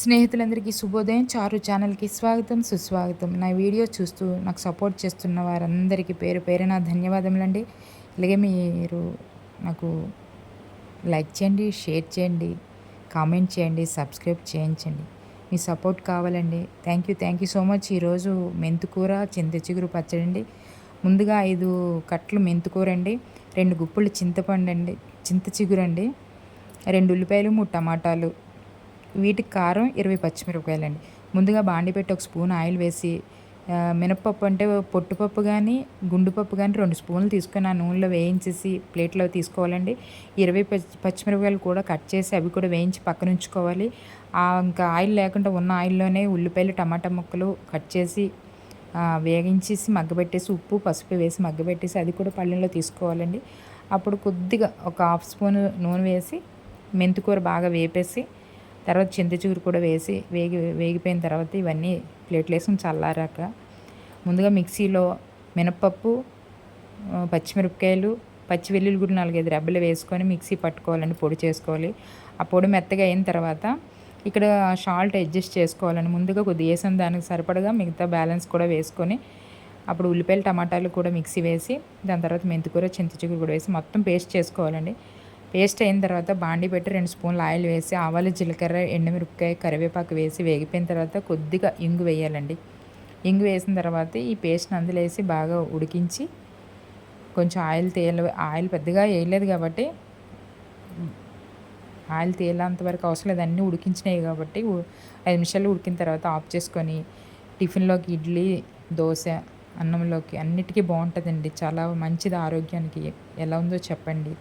స్నేహితులందరికీ శుభోదయం. చారు ఛానల్‌కి స్వాగతం, సుస్వాగతం. నా వీడియో చూస్తూ నాకు సపోర్ట్ చేస్తున్న వారందరికీ పేరు పేరున ధన్యవాదములండి. ఇలాగే మీరు నాకు లైక్ చేయండి, షేర్ చేయండి, కామెంట్ చేయండి, సబ్స్క్రైబ్ చేయించండి. మీ సపోర్ట్ కావాలండి. Thank you so much. ఈరోజు మెంతికూర, చింత చిగురు పచ్చడండి. ముందుగా 5 కట్టలు మెంతికూరండి, 2 గుప్పులు చింతపండండి, చింత చిగురండి, 2 ఉల్లిపాయలు, 3 టమాటాలు, వీటికి కారం 20 పచ్చిమిరపకాయలండి. ముందుగా బాండి పెట్టి ఒక స్పూన్ ఆయిల్ వేసి మినపప్పు అంటే పొట్టుపప్పు కానీ గుండుపప్పు కానీ 2 స్పూన్లు తీసుకొని ఆ నూనెలో వేయించేసి ప్లేట్లో తీసుకోవాలండి. 20 పచ్చిమిరపకాయలు కూడా కట్ చేసి అవి కూడా వేయించి పక్కన ఉంచుకోవాలి. ఇంకా ఆయిల్ లేకుండా ఉన్న ఆయిల్లోనే ఉల్లిపాయలు టమాటా ముక్కలు కట్ చేసి వేగించేసి మగ్గబెట్టేసి ఉప్పు పసుపు వేసి మగ్గబెట్టేసి అది కూడా పళ్ళెంలో తీసుకోవాలండి. అప్పుడు కొద్దిగా ఒక హాఫ్ స్పూన్ నూనె వేసి మెంతికూర బాగా వేపేసి తర్వాత చింతచిగురు కూడా వేసి వేగిపోయిన తర్వాత ఇవన్నీ ప్లేట్లో వేసుకుని చల్లారాక ముందుగా మిక్సీలో మినపప్పు, పచ్చిమిరపకాయలు, పచ్చి వెల్లుల్లి కూడా 4-5 రెబ్బలు వేసుకొని మిక్సీ పట్టుకోవాలండి, పొడి చేసుకోవాలి. ఆ పొడి మెత్తగా అయిన తర్వాత ఇక్కడ సాల్ట్ అడ్జస్ట్ చేసుకోవాలండి. ముందుగా కొద్దిగా వేసిన దానికి సరిపడగా మిగతా బ్యాలెన్స్ కూడా వేసుకొని అప్పుడు ఉల్లిపాయలు టమాటాలు కూడా మిక్సీ వేసి దాని తర్వాత మెంతికూర చింతచిగురు కూడా వేసి మొత్తం పేస్ట్ చేసుకోవాలండి. పేస్ట్ అయిన తర్వాత బాండి పెట్టి 2 స్పూన్లు ఆయిల్ వేసి ఆవాలు, జీలకర్ర, ఎండుమిరపకాయ, కరివేపాకు వేసి వేగిపోయిన తర్వాత కొద్దిగా ఇంగు వేయాలండి. ఇంగు వేసిన తర్వాత ఈ పేస్ట్ని అందులో వేసి బాగా ఉడికించి కొంచెం ఆయిల్ పెద్దగా వేయలేదు కాబట్టి ఆయిల్ తేలేంత వరకు అవసరం లేదు, అన్నీ ఉడికించినాయి కాబట్టి 5 నిమిషాలు ఉడికిన తర్వాత ఆఫ్ చేసుకొని టిఫిన్లోకి ఇడ్లీ, దోశ, అన్నంలోకి అన్నిటికీ బాగుంటుందండి. చాలా మంచిది ఆరోగ్యానికి. ఎలా ఉందో చెప్పండి.